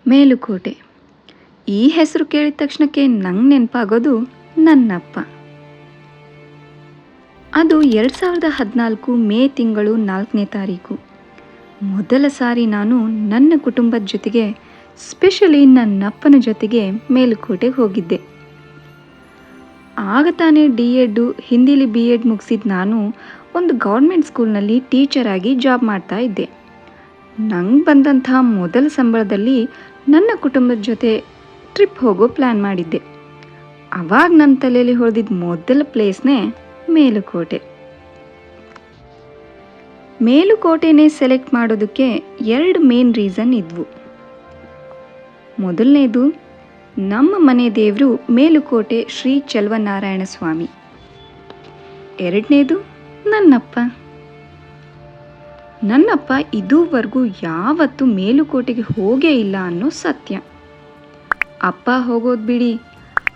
ಮೇಲುಕೋಟೆ. ಈ ಹೆಸರು ಕೇಳಿದ ತಕ್ಷಣಕ್ಕೆ ನಂಗೆ ನೆನಪಾಗೋದು ನನ್ನಪ್ಪ. ಅದು 2014 ಮೇ ತಿಂಗಳು 4ನೇ ತಾರೀಕು. ಮೊದಲ ಸಾರಿ ನಾನು ನನ್ನ ಕುಟುಂಬದ ಜೊತೆಗೆ, ಸ್ಪೆಷಲಿ ನನ್ನಪ್ಪನ ಜೊತೆಗೆ ಮೇಲುಕೋಟೆಗೆ ಹೋಗಿದ್ದೆ. ಆಗ ತಾನೇ ಡಿ.ಎಡ್, ಹಿಂದಿಲಿ B.Ed ಮುಗಿಸಿದ ನಾನು ಒಂದು ಗೌರ್ಮೆಂಟ್ ಸ್ಕೂಲ್ನಲ್ಲಿ ಟೀಚರ್ ಆಗಿ ಜಾಬ್ ಮಾಡ್ತಾ ಇದ್ದೆ. ನಂಗೆ ಬಂದಂತಹ ಮೊದಲ ಸಂಬಳದಲ್ಲಿ ನನ್ನ ಕುಟುಂಬದ ಜೊತೆ ಟ್ರಿಪ್ ಹೋಗೋ ಪ್ಲ್ಯಾನ್ ಮಾಡಿದ್ದೆ. ಆವಾಗ ನನ್ನ ತಲೆಯಲ್ಲಿ ಹೊಳೆದಿದ್ದ ಮೊದಲ ಪ್ಲೇಸ್ನೇ ಮೇಲುಕೋಟೆ. ಮೇಲುಕೋಟೆನೇ ಸೆಲೆಕ್ಟ್ ಮಾಡೋದಕ್ಕೆ 2 ಮೇನ್ ರೀಸನ್ ಇದ್ವು. ಮೊದಲನೇದು, ನಮ್ಮ ಮನೆ ದೇವರು ಮೇಲುಕೋಟೆ ಶ್ರೀ ಚೆಲುವನಾರಾಯಣ ಸ್ವಾಮಿ. ಎರಡನೇದು, ನನ್ನಪ್ಪ ಇದುವರೆಗೂ ಯಾವತ್ತೂ ಮೇಲುಕೋಟೆಗೆ ಹೋಗೇ ಇಲ್ಲ ಅನ್ನೋ ಸತ್ಯ. ಅಪ್ಪ ಹೋಗೋದು ಬಿಡಿ,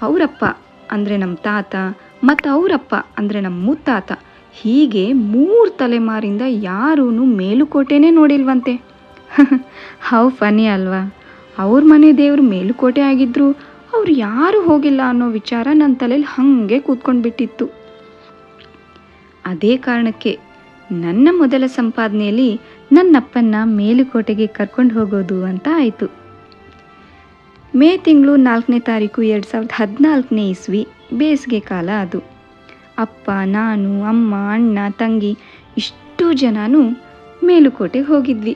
ಅವರಪ್ಪ ಅಂದರೆ ನಮ್ಮ ತಾತ ಮತ್ತು ಅವರಪ್ಪ ಅಂದರೆ ನಮ್ಮ ಮುತ್ತಾತ, ಹೀಗೆ 3 ತಲೆಮಾರಿಂದ ಯಾರೂ ಮೇಲುಕೋಟೆನೇ ನೋಡಿಲ್ವಂತೆ. ಹೌ ಫನಿ ಅಲ್ವಾ? ಅವ್ರ ಮನೆ ದೇವರು ಮೇಲುಕೋಟೆ ಆಗಿದ್ರು ಅವ್ರು ಯಾರೂ ಹೋಗಿಲ್ಲ ಅನ್ನೋ ವಿಚಾರ ನನ್ನ ತಲೆಯಲ್ಲಿ ಹಾಗೆ ಕೂತ್ಕೊಂಡ್ಬಿಟ್ಟಿತ್ತು. ಅದೇ ಕಾರಣಕ್ಕೆ ನನ್ನ ಮೊದಲ ಸಂಪಾದನೆಯಲ್ಲಿ ನನ್ನಪ್ಪನ್ನ ಮೇಲುಕೋಟೆಗೆ ಕರ್ಕೊಂಡು ಹೋಗೋದು ಅಂತ ಆಯಿತು. ಮೇ ತಿಂಗಳು 4ನೇ ತಾರೀಕು 2014ನೇ ಇಸ್ವಿ, ಬೇಸಿಗೆ ಕಾಲ ಅದು. ಅಪ್ಪ, ನಾನು, ಅಮ್ಮ, ಅಣ್ಣ, ತಂಗಿ ಇಷ್ಟು ಜನನೂ ಮೇಲುಕೋಟೆಗೆ ಹೋಗಿದ್ವಿ.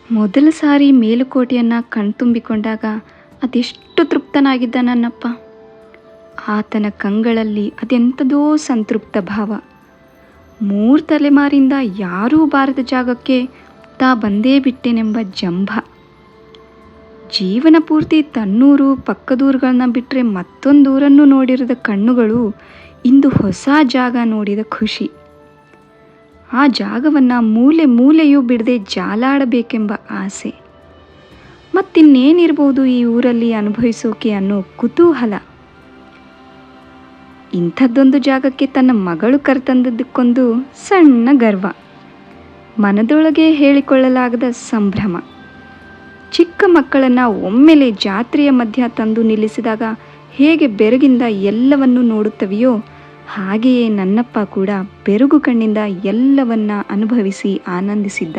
ಮೊದಲ ಸಾರಿ ಮೇಲುಕೋಟೆಯನ್ನು ಕಣ್ತುಂಬಿಕೊಂಡಾಗ ಅದೆಷ್ಟು ತೃಪ್ತನಾಗಿದ್ದ ನನ್ನಪ್ಪ. ಆತನ ಕಂಗಳಲ್ಲಿ ಅದೆಂಥದೋ ಸಂತೃಪ್ತ ಭಾವ. 3 ತಲೆಮಾರಿಂದ ಯಾರೂ ಬಾರದ ಜಾಗಕ್ಕೆ ತಾ ಬಂದೇ ಬಿಟ್ಟೆನೆಂಬ ಜಂಭ. ಜೀವನ ಪೂರ್ತಿ ತನ್ನೂರು ಪಕ್ಕದೂರುಗಳನ್ನ ಬಿಟ್ಟರೆ ಮತ್ತೊಂದೂರನ್ನು ನೋಡಿರದ ಕಣ್ಣುಗಳು ಇಂದು ಹೊಸ ಜಾಗ ನೋಡಿದ ಖುಷಿ. ಆ ಜಾಗವನ್ನು ಮೂಲೆ ಮೂಲೆಯೂ ಬಿಡದೆ ಜಾಲಾಡಬೇಕೆಂಬ ಆಸೆ. ಮತ್ತಿನ್ನೇನಿರ್ಬೋದು ಈ ಊರಲ್ಲಿ ಅನುಭವಿಸೋಕೆ ಅನ್ನೋ ಕುತೂಹಲ. ಇಂಥದ್ದೊಂದು ಜಾಗಕ್ಕೆ ತನ್ನ ಮಗಳು ಕರೆತಂದದ್ದಕ್ಕೊಂದು ಸಣ್ಣ ಗರ್ವ. ಮನದೊಳಗೆ ಹೇಳಿಕೊಳ್ಳಲಾಗದ ಸಂಭ್ರಮ. ಚಿಕ್ಕ ಮಕ್ಕಳನ್ನು ಒಮ್ಮೆಲೆ ಜಾತ್ರೆಯ ಮಧ್ಯ ತಂದು ನಿಲ್ಲಿಸಿದಾಗ ಹೇಗೆ ಬೆರಗಿಂದ ಎಲ್ಲವನ್ನೂ ನೋಡುತ್ತವೆಯೋ ಹಾಗೆಯೇ ನನ್ನಪ್ಪ ಕೂಡ ಬೆರಗು ಕಣ್ಣಿಂದ ಎಲ್ಲವನ್ನ ಅನುಭವಿಸಿ ಆನಂದಿಸಿದ್ದ.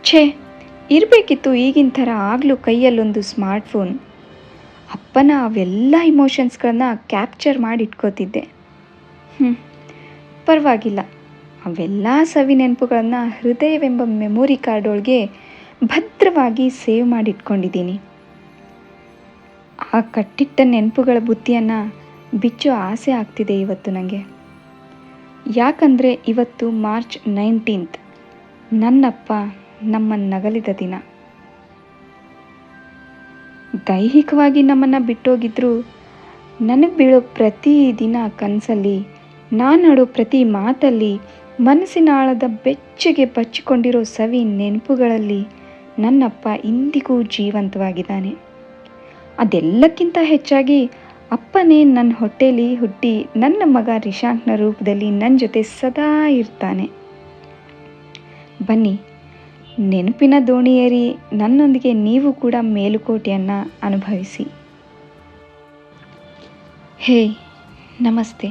ಛೇ, ಇರಬೇಕಿತ್ತು ಈಗಿನ ಥರ ಆಗಲೂ ಕೈಯಲ್ಲೊಂದು ಸ್ಮಾರ್ಟ್ಫೋನ್. ಅಪ್ಪನ ಅವೆಲ್ಲ ಇಮೋಷನ್ಸ್ಗಳನ್ನ ಕ್ಯಾಪ್ಚರ್ ಮಾಡಿ ಇಟ್ಕೋತಿದ್ದೆ. ಪರವಾಗಿಲ್ಲ, ಅವೆಲ್ಲ ಸವಿ ನೆನಪುಗಳನ್ನು ಹೃದಯವೆಂಬ ಮೆಮೊರಿ ಕಾರ್ಡ್ ಒಳಗೆ ಭದ್ರವಾಗಿ ಸೇವ್ ಮಾಡಿಟ್ಕೊಂಡಿದ್ದೀನಿ. ಆ ಕಟ್ಟಿಟ್ಟ ನೆನಪುಗಳ ಬುತ್ತಿಯನ್ನು ಬಿಚ್ಚೋ ಆಸೆ ಆಗ್ತಿದೆ ಇವತ್ತು ನನಗೆ. ಯಾಕಂದರೆ ಇವತ್ತು ಮಾರ್ಚ್ 19th, ನನ್ನಪ್ಪ ನಮ್ಮನ್ನಗಲಿದ ದಿನ. ದೈಹಿಕವಾಗಿ ನಮ್ಮನ್ನು ಬಿಟ್ಟೋಗಿದ್ರು ನನಗೆ ಬೀಳೋ ಪ್ರತಿ ದಿನ ಕನಸಲ್ಲಿ, ನಾನಾಡೋ ಪ್ರತಿ ಮಾತಲ್ಲಿ, ಮನಸ್ಸಿನ ಆಳದ ಬೆಚ್ಚಗೆ ಬಚ್ಚಿಕೊಂಡಿರೋ ಸವಿ ನೆನಪುಗಳಲ್ಲಿ ನನ್ನಪ್ಪ ಇಂದಿಗೂ ಜೀವಂತವಾಗಿದ್ದಾನೆ. ಅದೆಲ್ಲಕ್ಕಿಂತ ಹೆಚ್ಚಾಗಿ ಅಪ್ಪನೇ ನನ್ನ ಹೊಟ್ಟೆಯಲ್ಲಿ ಹುಟ್ಟಿ ನನ್ನ ಮಗ ರಿಶಾಂಕ್ನ ರೂಪದಲ್ಲಿ ನನ್ನ ಜೊತೆ ಸದಾ ಇರ್ತಾನೆ. ಬನ್ನಿ, ನೆನಪಿನ ದೋಣಿಯೇರಿ ನನ್ನೊಂದಿಗೆ ನೀವು ಕೂಡ ಮೇಲುಕೋಟೆಯನ್ನು ಅನುಭವಿಸಿ. ಹೇ, ನಮಸ್ತೆ.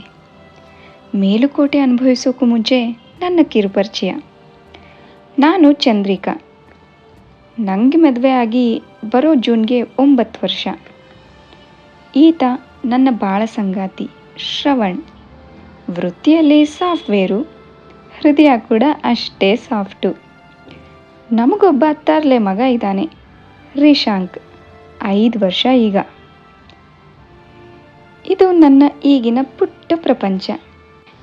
ಮೇಲುಕೋಟೆ ಅನುಭವಿಸೋಕ್ಕೂ ಮುಂಚೆ ನನ್ನ ಕಿರುಪರಿಚಯ. ನಾನು ಚಂದ್ರಿಕಾ. ನನಗೆ ಮದುವೆ ಆಗಿ ಬರೋ ಜೂನ್ಗೆ 9 ವರ್ಷ. ಈತ ನನ್ನ ಬಾಳ ಸಂಗಾತಿ ಶ್ರವಣ್. ವೃತ್ತಿಯಲ್ಲಿ ಸಾಫ್ಟ್ವೇರು, ಹೃದಯ ಕೂಡ ಅಷ್ಟೇ ಸಾಫ್ಟು. ನಮಗೊಬ್ಬ ತರ್ಲೆ ಮಗ ಇದ್ದಾನೆ, ರಿಶಾಂಕ್, 5 ವರ್ಷ ಈಗ. ಇದು ನನ್ನ ಈಗಿನ ಪುಟ್ಟ ಪ್ರಪಂಚ.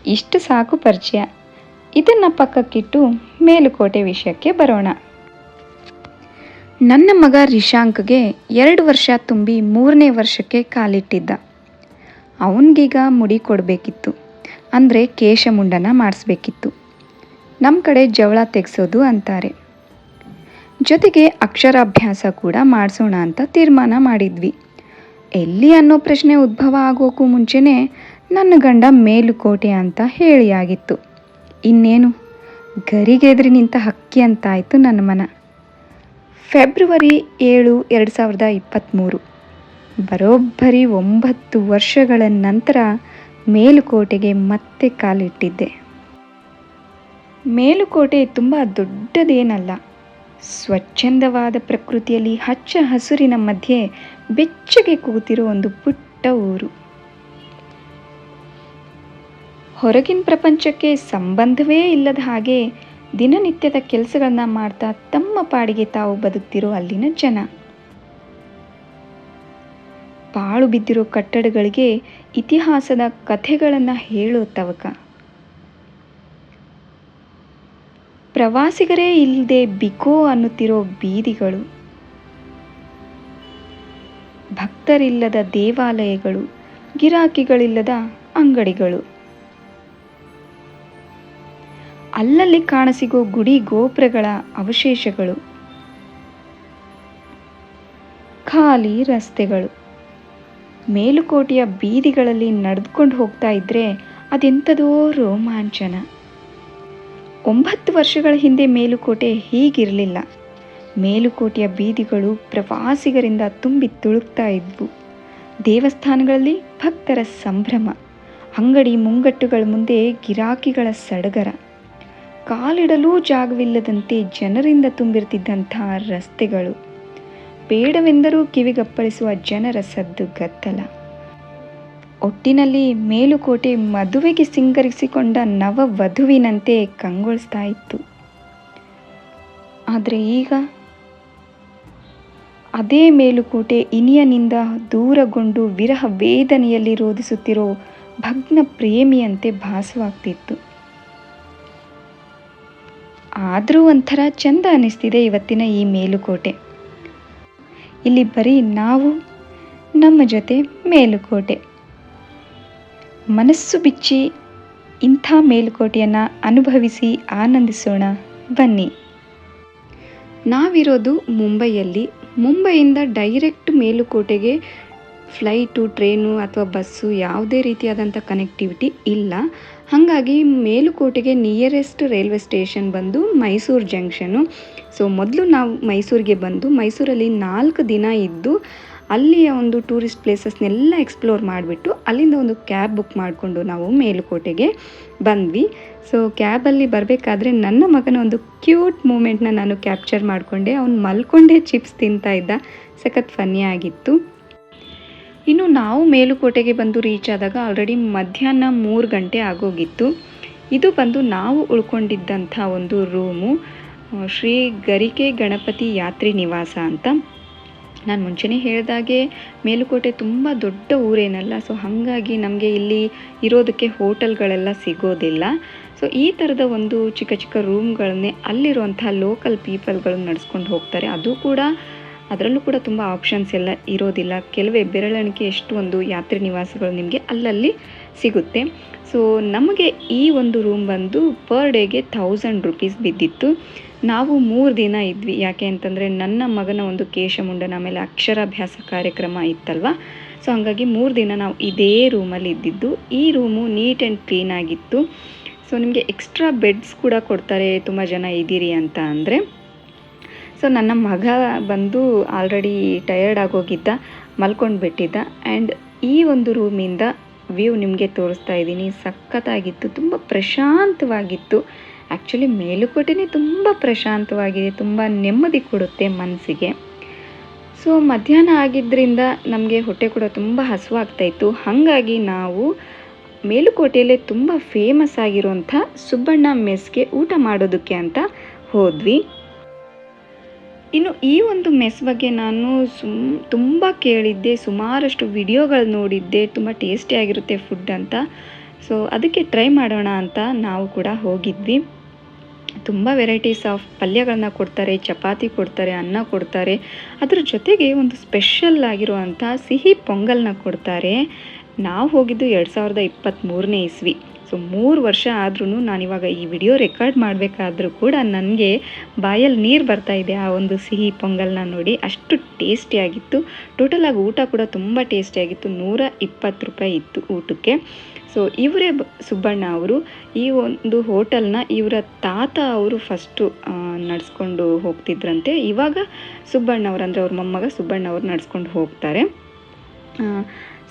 ಇಷ್ಟು ಸಾಕು ಪರಿಚಯ. ಇದನ್ನು ಪಕ್ಕಕ್ಕಿಟ್ಟು ಮೇಲುಕೋಟೆ ವಿಷಯಕ್ಕೆ ಬರೋಣ. ನನ್ನ ಮಗ ರಿಶಾಂಕ್ಗೆ 2 ವರ್ಷ ತುಂಬಿ 3ನೇ ವರ್ಷಕ್ಕೆ ಕಾಲಿಟ್ಟಿದ್ದ. ಅವನಿಗೀಗ ಮುಡಿ ಕೊಡಬೇಕಿತ್ತು, ಅಂದರೆ ಕೇಶಮುಂಡನ ಮಾಡಿಸ್ಬೇಕಿತ್ತು. ನಮ್ಮ ಕಡೆ ಜವಳ ತೆಗೆಸೋದು ಅಂತಾರೆ. ಜೊತೆಗೆ ಅಕ್ಷರಾಭ್ಯಾಸ ಕೂಡ ಮಾಡಿಸೋಣ ಅಂತ ತೀರ್ಮಾನ ಮಾಡಿದ್ವಿ. ಎಲ್ಲಿ ಅನ್ನೋ ಪ್ರಶ್ನೆ ಉದ್ಭವ ಆಗೋಕ್ಕೂ ಮುಂಚೆನೇ ನನ್ನ ಗಂಡ ಮೇಲುಕೋಟೆ ಅಂತ ಹೇಳಿಯಾಗಿತ್ತು. ಇನ್ನೇನು, ಗರಿಗೆದ್ರಿ ನಿಂತ ಹಕ್ಕಿ ಅಂತಾಯಿತು ನನ್ನ ಮನ. ಫೆಬ್ರವರಿ 7, 2023. ಬರೋಬ್ಬರಿ 9 ವರ್ಷಗಳ ನಂತರ ಮೇಲುಕೋಟೆಗೆ ಮತ್ತೆ ಕಾಲಿಟ್ಟಿದ್ದೆ. ಮೇಲುಕೋಟೆ ತುಂಬ ದೊಡ್ಡದೇನಲ್ಲ. ಸ್ವಚ್ಛಂದವಾದ ಪ್ರಕೃತಿಯಲ್ಲಿ ಹಚ್ಚ ಹಸುರಿನ ಮಧ್ಯೆ ಬೆಚ್ಚಗೆ ಕೂತಿರೋ ಒಂದು ಪುಟ್ಟ ಊರು. ಹೊರಗಿನ ಪ್ರಪಂಚಕ್ಕೆ ಸಂಬಂಧವೇ ಇಲ್ಲದ ಹಾಗೆ ದಿನನಿತ್ಯದ ಕೆಲಸಗಳನ್ನ ಮಾಡ್ತಾ ತಮ್ಮ ಪಾಡಿಗೆ ತಾವು ಬದುಕ್ತಿರೋ ಅಲ್ಲಿನ ಜನ. ಪಾಳು ಬಿದ್ದಿರೋ ಕಟ್ಟಡಗಳಿಗೆ ಇತಿಹಾಸದ ಕಥೆಗಳನ್ನು ಹೇಳೋ ತವಕ. ಪ್ರವಾಸಿಗರೇ ಇಲ್ಲದೆ ಬಿಕೋ ಅನ್ನುತ್ತಿರೋ ಬೀದಿಗಳು, ಭಕ್ತರಿಲ್ಲದ ದೇವಾಲಯಗಳು, ಗಿರಾಕಿಗಳಿಲ್ಲದ ಅಂಗಡಿಗಳು, ಅಲ್ಲಲ್ಲಿ ಕಾಣಸಿಗೋ ಗುಡಿ ಗೋಪುರಗಳ ಅವಶೇಷಗಳು, ಖಾಲಿ ರಸ್ತೆಗಳು. ಮೇಲುಕೋಟೆಯ ಬೀದಿಗಳಲ್ಲಿ ನಡೆದುಕೊಂಡು ಹೋಗ್ತಾ ಇದ್ರೆ ಅದೆಂಥದೋ ರೋಮಾಂಚನ. 9 ವರ್ಷಗಳ ಹಿಂದೆ ಮೇಲುಕೋಟೆ ಹೀಗಿರಲಿಲ್ಲ. ಮೇಲುಕೋಟೆಯ ಬೀದಿಗಳು ಪ್ರವಾಸಿಗರಿಂದ ತುಂಬಿ ತುಳುಕ್ತಾ ಇದ್ವು. ದೇವಸ್ಥಾನಗಳಲ್ಲಿ ಭಕ್ತರ ಸಂಭ್ರಮ, ಅಂಗಡಿ ಮುಂಗಟ್ಟುಗಳ ಮುಂದೆ ಗಿರಾಕಿಗಳ ಸಡಗರ, ಕಾಲಿಡಲೂ ಜಾಗವಿಲ್ಲದಂತೆ ಜನರಿಂದ ತುಂಬಿರ್ತಿದ್ದಂಥ ರಸ್ತೆಗಳು, ಬೇಡವೆಂದರೂ ಕಿವಿಗಪ್ಪಳಿಸುವ ಜನರ ಸದ್ದು ಗದ್ದಲ. ಒಟ್ಟಿನಲ್ಲಿ ಮೇಲುಕೋಟೆ ಮದುವೆಗೆ ಸಿಂಗರಿಸಿಕೊಂಡ ನವವಧುವಿನಂತೆ ಕಂಗೊಳಿಸ್ತಾ ಇತ್ತು. ಆದರೆ ಈಗ ಅದೇ ಮೇಲುಕೋಟೆ ಇನಿಯನಿಂದ ದೂರಗೊಂಡು ವಿರಹ ವೇದನೆಯಲ್ಲಿ ರೋಧಿಸುತ್ತಿರೋ ಭಗ್ನ ಪ್ರೇಮಿಯಂತೆ ಭಾಸವಾಗ್ತಿತ್ತು. ಆದರೂ ಒಂಥರ ಚಂದ ಅನ್ನಿಸ್ತಿದೆ ಇವತ್ತಿನ ಈ ಮೇಲುಕೋಟೆ. ಇಲ್ಲಿ ಬರೀ ನಾವು, ನಮ್ಮ ಜೊತೆ ಮೇಲುಕೋಟೆ. ಮನಸ್ಸು ಬಿಚ್ಚಿ ಇಂಥ ಮೇಲುಕೋಟೆಯನ್ನು ಅನುಭವಿಸಿ ಆನಂದಿಸೋಣ ಬನ್ನಿ. ನಾವಿರೋದು ಮುಂಬೈಯಲ್ಲಿ. ಮುಂಬೈಯಿಂದ ಡೈರೆಕ್ಟ್ ಮೇಲುಕೋಟೆಗೆ ಫ್ಲೈಟು, ಟ್ರೈನು ಅಥವಾ ಬಸ್ಸು ಯಾವುದೇ ರೀತಿಯಾದಂಥ ಕನೆಕ್ಟಿವಿಟಿ ಇಲ್ಲ. ಹಾಗಾಗಿ ಮೇಲುಕೋಟೆಗೆ ನಿಯರೆಸ್ಟ್ ರೈಲ್ವೆ ಸ್ಟೇಷನ್ ಬಂದು ಮೈಸೂರು ಜಂಕ್ಷನು. ಸೊ ಮೊದಲು ನಾವು ಮೈಸೂರಿಗೆ ಬಂದು ಮೈಸೂರಲ್ಲಿ 4 ದಿನ ಇದ್ದು ಅಲ್ಲಿಯ ಒಂದು ಟೂರಿಸ್ಟ್ ಪ್ಲೇಸಸ್ನೆಲ್ಲ ಎಕ್ಸ್ಪ್ಲೋರ್ ಮಾಡಿಬಿಟ್ಟು ಅಲ್ಲಿಂದ ಒಂದು ಕ್ಯಾಬ್ ಬುಕ್ ಮಾಡಿಕೊಂಡು ನಾವು ಮೇಲುಕೋಟೆಗೆ ಬಂದ್ವಿ. ಸೊ ಕ್ಯಾಬಲ್ಲಿ ಬರಬೇಕಾದ್ರೆ ನನ್ನ ಮಗನ ಒಂದು ಕ್ಯೂಟ್ ಮೂಮೆಂಟ್ನ ನಾನು ಕ್ಯಾಪ್ಚರ್ ಮಾಡಿಕೊಂಡೆ. ಅವನು ಮಲ್ಕೊಂಡೇ ಚಿಪ್ಸ್ ತಿಂತಾ ಇದ್ದ. ಸಖತ್ ಫನ್ನಿ ಆಗಿತ್ತು. ಇನ್ನು ನಾವು ಮೇಲುಕೋಟೆಗೆ ಬಂದು ರೀಚ್ ಆದಾಗ ಆಲ್ರೆಡಿ ಮಧ್ಯಾಹ್ನ 3 ಗಂಟೆ ಆಗೋಗಿತ್ತು. ಇದು ಬಂದು ನಾವು ಉಳ್ಕೊಂಡಿದ್ದಂಥ ಒಂದು ರೂಮು, ಶ್ರೀ ಗರಿಕೆ ಗಣಪತಿ ಯಾತ್ರಿ ನಿವಾಸ ಅಂತ. ನಾನು ಮುಂಚೆನೇ ಹೇಳಿದಾಗೆ ಮೇಲುಕೋಟೆ ತುಂಬ ದೊಡ್ಡ ಊರೇನಲ್ಲ. ಸೊ ಹಾಗಾಗಿ ನಮಗೆ ಇಲ್ಲಿ ಇರೋದಕ್ಕೆ ಹೋಟೆಲ್ಗಳೆಲ್ಲ ಸಿಗೋದಿಲ್ಲ. ಸೊ ಈ ಥರದ ಒಂದು ಚಿಕ್ಕ ಚಿಕ್ಕ ರೂಮ್ಗಳನ್ನೇ ಅಲ್ಲಿರುವಂಥ ಲೋಕಲ್ ಪೀಪಲ್ಗಳು ನಡೆಸ್ಕೊಂಡು ಹೋಗ್ತಾರೆ. ಅದರಲ್ಲೂ ಕೂಡ ತುಂಬ ಆಪ್ಷನ್ಸ್ ಎಲ್ಲ ಇರೋದಿಲ್ಲ. ಕೆಲವೇ ಬೆರಳೆಣಿಕೆ ಎಷ್ಟು ಒಂದು ಯಾತ್ರಿ ನಿವಾಸಗಳು ನಿಮಗೆ ಅಲ್ಲಲ್ಲಿ ಸಿಗುತ್ತೆ. ಸೊ ನಮಗೆ ಈ ಒಂದು ರೂಮ್ ಬಂದು ಪರ್ ಡೇಗೆ 1000 ರೂಪೀಸ್ ಬಿದ್ದಿತ್ತು. ನಾವು 3 ದಿನ ಇದ್ವಿ. ಯಾಕೆ ಅಂತಂದರೆ ನನ್ನ ಮಗನ ಒಂದು ಕೇಶಮುಂಡನ ಆಮೇಲೆ ಅಕ್ಷರಾಭ್ಯಾಸ ಕಾರ್ಯಕ್ರಮ ಇತ್ತಲ್ವ. ಸೊ ಹಾಗಾಗಿ 3 ದಿನ ನಾವು ಇದೇ ರೂಮಲ್ಲಿ ಇದ್ದಿದ್ದು. ಈ ರೂಮು ನೀಟ್ ಆ್ಯಂಡ್ ಕ್ಲೀನ್ ಆಗಿತ್ತು. ಸೊ ನಿಮಗೆ ಎಕ್ಸ್ಟ್ರಾ ಬೆಡ್ಸ್ ಕೂಡ ಕೊಡ್ತಾರೆ ತುಂಬ ಜನ ಇದ್ದೀರಿ ಅಂತ ಅಂದರೆ. ಸೊ ನನ್ನ ಮಗ ಬಂದು ಆಲ್ರೆಡಿ ಟಯರ್ಡ್ ಆಗೋಗಿದ್ದ, ಮಲ್ಕೊಂಡು ಬಿಟ್ಟಿದ್ದ. ಆ್ಯಂಡ್ ಈ ಒಂದು ರೂಮಿಂದ ವ್ಯೂ ನಿಮಗೆ ತೋರಿಸ್ತಾ ಇದ್ದೀನಿ. ಸಖತ್ತಾಗಿತ್ತು, ತುಂಬ ಪ್ರಶಾಂತವಾಗಿತ್ತು. ಆ್ಯಕ್ಚುಲಿ ಮೇಲುಕೋಟೆನೇ ತುಂಬ ಪ್ರಶಾಂತವಾಗಿದೆ, ತುಂಬ ನೆಮ್ಮದಿ ಕೊಡುತ್ತೆ ಮನಸ್ಸಿಗೆ. ಸೊ ಮಧ್ಯಾಹ್ನ ಆಗಿದ್ದರಿಂದ ನಮಗೆ ಹೊಟ್ಟೆ ಕೂಡ ತುಂಬ ಹಸುವಾಗ್ತಾಯಿತ್ತು. ಹಾಗಾಗಿ ನಾವು ಮೇಲುಕೋಟೆಯಲ್ಲೇ ತುಂಬ ಫೇಮಸ್ ಆಗಿರುವಂಥ ಸುಬ್ಬಣ್ಣ ಮೆಸ್ಗೆ ಊಟ ಮಾಡೋದಕ್ಕೆ ಅಂತ ಹೋದ್ವಿ. ಇನ್ನು ಈ ಒಂದು ಮೆಸ್ ಬಗ್ಗೆ ನಾನು ತುಂಬ ಕೇಳಿದ್ದೆ, ಸುಮಾರಷ್ಟು ವಿಡಿಯೋಗಳು ನೋಡಿದ್ದೆ, ತುಂಬ ಟೇಸ್ಟಿಯಾಗಿರುತ್ತೆ ಫುಡ್ ಅಂತ. ಸೊ ಅದಕ್ಕೆ ಟ್ರೈ ಮಾಡೋಣ ಅಂತ ನಾವು ಕೂಡ ಹೋಗಿದ್ವಿ. ತುಂಬ ವೆರೈಟೀಸ್ ಆಫ್ ಪಲ್ಯಗಳನ್ನ ಕೊಡ್ತಾರೆ, ಚಪಾತಿ ಕೊಡ್ತಾರೆ, ಅನ್ನ ಕೊಡ್ತಾರೆ. ಅದ್ರ ಜೊತೆಗೆ ಒಂದು ಸ್ಪೆಷಲ್ ಆಗಿರುವಂಥ ಸಿಹಿ ಪೊಂಗಲ್ನ ಕೊಡ್ತಾರೆ. ನಾವು ಹೋಗಿದ್ದು 2023ನೇ ಇಸ್ವಿ. ಸೊ 3 ವರ್ಷ ಆದ್ರೂ ನಾನಿವಾಗ ಈ ವಿಡಿಯೋ ರೆಕಾರ್ಡ್ ಮಾಡಬೇಕಾದ್ರೂ ಕೂಡ ನನಗೆ ಬಾಯಲ್ಲಿ ನೀರು ಬರ್ತಾ ಇದೆ ಆ ಒಂದು ಸಿಹಿ ಪೊಂಗಲ್ನ ನೋಡಿ. ಅಷ್ಟು ಟೇಸ್ಟಿಯಾಗಿತ್ತು. ಟೋಟಲಾಗಿ ಊಟ ಕೂಡ ತುಂಬ ಟೇಸ್ಟಿಯಾಗಿತ್ತು. 120 ರೂಪಾಯಿ ಇತ್ತು ಊಟಕ್ಕೆ. ಸೊ ಇವರೇ ಸುಬ್ಬಣ್ಣ ಅವರು. ಈ ಒಂದು ಹೋಟೆಲ್ನ ಇವರ ತಾತ ಅವರು ಫಸ್ಟು ನಡೆಸ್ಕೊಂಡು ಹೋಗ್ತಿದ್ರಂತೆ. ಇವಾಗ ಸುಬ್ಬಣ್ಣ ಅವರು ಅಂದರೆ ಅವ್ರ ಮೊಮ್ಮಗ ಸುಬ್ಬಣ್ಣ ಅವರು ನಡೆಸ್ಕೊಂಡು ಹೋಗ್ತಾರೆ.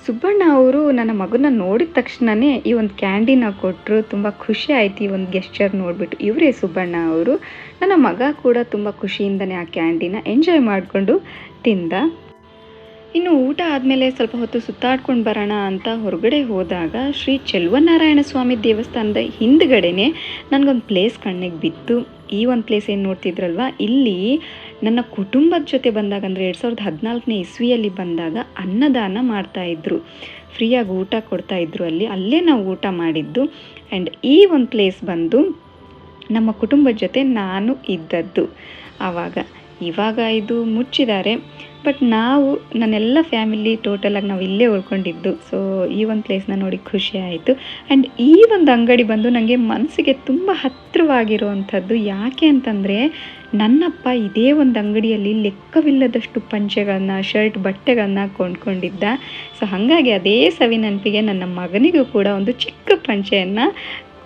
ಸುಬ್ಬಣ್ಣ ಅವರು ನನ್ನ ಮಗನ ನೋಡಿದ ತಕ್ಷಣವೇ ಈ ಒಂದು ಕ್ಯಾಂಡಿನ ಕೊಟ್ಟರು. ತುಂಬ ಖುಷಿ ಆಯ್ತು ಈ ಒಂದು ಗೆಸ್ಚರ್ ನೋಡಿಬಿಟ್ಟು. ಇವರೇ ಸುಬ್ಬಣ್ಣ ಅವರು. ನನ್ನ ಮಗ ಕೂಡ ತುಂಬ ಖುಷಿಯಿಂದನೇ ಆ ಕ್ಯಾಂಡಿನ ಎಂಜಾಯ್ ಮಾಡಿಕೊಂಡು ತಿಂದ. ಇನ್ನು ಊಟ ಆದಮೇಲೆ ಸ್ವಲ್ಪ ಹೊತ್ತು ಸುತ್ತಾಡ್ಕೊಂಡು ಬರೋಣ ಅಂತ ಹೊರಗಡೆ ಹೋದಾಗ ಶ್ರೀ ಚೆಲುವನಾರಾಯಣ ಸ್ವಾಮಿ ದೇವಸ್ಥಾನದ ಹಿಂದ್ಗಡೆನೆ ನನಗೊಂದು ಪ್ಲೇಸ್ ಕಣ್ಣಿಗೆ ಬಿತ್ತು. ಈ ಒಂದು ಪ್ಲೇಸ್ ಏನು ನೋಡ್ತಿದ್ರಲ್ವ, ಇಲ್ಲಿ ನನ್ನ ಕುಟುಂಬದ ಜೊತೆ ಬಂದಾಗ ಅಂದರೆ 2014ನೇ ಇಸ್ವಿಯಲ್ಲಿ ಬಂದಾಗ ಅನ್ನದಾನ ಮಾಡ್ತಾಯಿದ್ರು. ಫ್ರೀಯಾಗಿ ಊಟ ಕೊಡ್ತಾಯಿದ್ರು ಅಲ್ಲೇ ನಾವು ಊಟ ಮಾಡಿದ್ದು. ಆ್ಯಂಡ್ ಈ ಒಂದು ಪ್ಲೇಸ್ ಬಂದು ನಮ್ಮ ಕುಟುಂಬದ ಜೊತೆ ನಾನು ಇದ್ದದ್ದು ಇವಾಗ ಇದು ಮುಚ್ಚಿದ್ದಾರೆ. ಬಟ್ ನಾವು ನನ್ನೆಲ್ಲ ಫ್ಯಾಮಿಲಿ ಟೋಟಲಾಗಿ ನಾವು ಇಲ್ಲೇ ಉಳ್ಕೊಂಡಿದ್ದು. ಸೊ ಈ ಒಂದು ಪ್ಲೇಸ್ನ ನೋಡಿ ಖುಷಿ ಆಯಿತು. ಆ್ಯಂಡ್ ಈ ಒಂದು ಅಂಗಡಿ ಬಂದು ನನಗೆ ಮನಸ್ಸಿಗೆ ತುಂಬ ಹತ್ತಿರವಾಗಿರುವಂಥದ್ದು. ಯಾಕೆ ಅಂತಂದರೆ ನನ್ನಪ್ಪ ಇದೇ ಒಂದು ಅಂಗಡಿಯಲ್ಲಿ ಲೆಕ್ಕವಿಲ್ಲದಷ್ಟು ಪಂಚೆಗಳನ್ನ ಶರ್ಟ್ ಬಟ್ಟೆಗಳನ್ನ ಕೊಂಡ್ಕೊಂಡಿದ್ದ. ಸೊ ಹಾಗಾಗಿ ಅದೇ ಸವಿ ನೆನಪಿಗೆ ನನ್ನ ಮಗನಿಗೂ ಕೂಡ ಒಂದು ಚಿಕ್ಕ ಪಂಚೆಯನ್ನು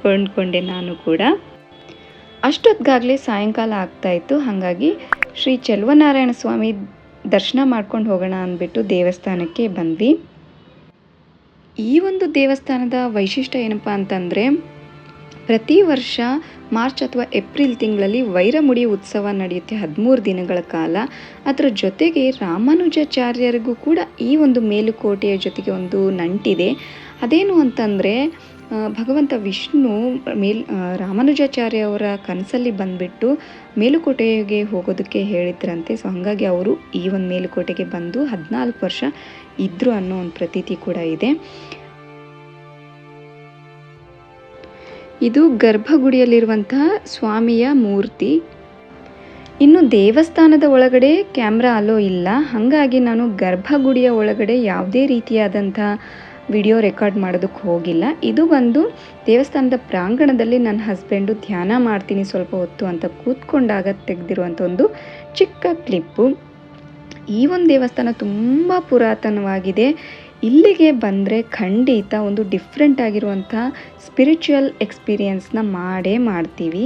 ಕೊಂಡ್ಕೊಂಡೆ ನಾನು ಕೂಡ. ಅಷ್ಟೊತ್ತಿಗಾಗಲೇ ಸಾಯಂಕಾಲ ಆಗ್ತಾಯಿತ್ತು. ಹಾಗಾಗಿ ಶ್ರೀ ಚೆಲುವನಾರಾಯಣ ಸ್ವಾಮಿ ದರ್ಶನ ಮಾಡ್ಕೊಂಡು ಹೋಗೋಣ ಅಂದ್ಬಿಟ್ಟು ದೇವಸ್ಥಾನಕ್ಕೆ ಬಂದ್ವಿ. ಈ ಒಂದು ದೇವಸ್ಥಾನದ ವೈಶಿಷ್ಟ್ಯ ಏನಪ್ಪ ಅಂತಂದರೆ ಪ್ರತಿ ವರ್ಷ ಮಾರ್ಚ್ ಅಥವಾ ಏಪ್ರಿಲ್ ತಿಂಗಳಲ್ಲಿ ವೈರಮುಡಿ ಉತ್ಸವ ನಡೆಯುತ್ತೆ 13 ದಿನಗಳ ಕಾಲ. ಅದರ ಜೊತೆಗೆ ರಾಮಾನುಜಾಚಾರ್ಯರಿಗೂ ಕೂಡ ಈ ಒಂದು ಮೇಲುಕೋಟೆಯ ಜೊತೆಗೆ ಒಂದು ನಂಟಿದೆ. ಅದೇನು ಅಂತಂದರೆ ಭಗವಂತ ವಿಷ್ಣು ರಾಮಾನುಜಾಚಾರ್ಯ ಅವರ ಕನಸಲ್ಲಿ ಬಂದುಬಿಟ್ಟು ಮೇಲುಕೋಟೆಗೆ ಹೋಗೋದಕ್ಕೆ ಹೇಳಿದ್ರಂತೆ. ಸೊ ಹಾಗಾಗಿ ಅವರು ಈ ಒಂದು ಮೇಲುಕೋಟೆಗೆ ಬಂದು 14 ವರ್ಷ ಇದ್ದರು ಅನ್ನೋ ಒಂದು ಪ್ರತೀತಿ ಕೂಡ ಇದೆ. ಇದು ಗರ್ಭಗುಡಿಯಲ್ಲಿರುವಂತಹ ಸ್ವಾಮಿಯ ಮೂರ್ತಿ. ಇನ್ನು ದೇವಸ್ಥಾನದ ಒಳಗಡೆ ಕ್ಯಾಮ್ರಾ ಅಲೋ ಇಲ್ಲ. ಹಾಗಾಗಿ ನಾನು ಗರ್ಭಗುಡಿಯ ಒಳಗಡೆ ಯಾವುದೇ ರೀತಿಯಾದಂಥ ವಿಡಿಯೋ ರೆಕಾರ್ಡ್ ಮಾಡೋದಕ್ಕೆ ಹೋಗಿಲ್ಲ. ಇದು ಬಂದು ದೇವಸ್ಥಾನದ ಪ್ರಾಂಗಣದಲ್ಲಿ ನನ್ನ ಹಸ್ಬೆಂಡು ಧ್ಯಾನ ಮಾಡ್ತೀನಿ ಸ್ವಲ್ಪ ಹೊತ್ತು ಅಂತ ಕೂತ್ಕೊಂಡಾಗ ತೆಗೆದಿರುವಂಥ ಒಂದು ಚಿಕ್ಕ ಕ್ಲಿಪ್ಪು. ಈ ಒಂದು ದೇವಸ್ಥಾನ ತುಂಬ ಪುರಾತನವಾಗಿದೆ. ಇಲ್ಲಿಗೆ ಬಂದರೆ ಖಂಡಿತ ಒಂದು ಡಿಫ್ರೆಂಟ್ ಆಗಿರುವಂಥ ಸ್ಪಿರಿಚುವಲ್ ಎಕ್ಸ್ಪೀರಿಯನ್ಸ್ನ ಮಾಡ್ತೀವಿ.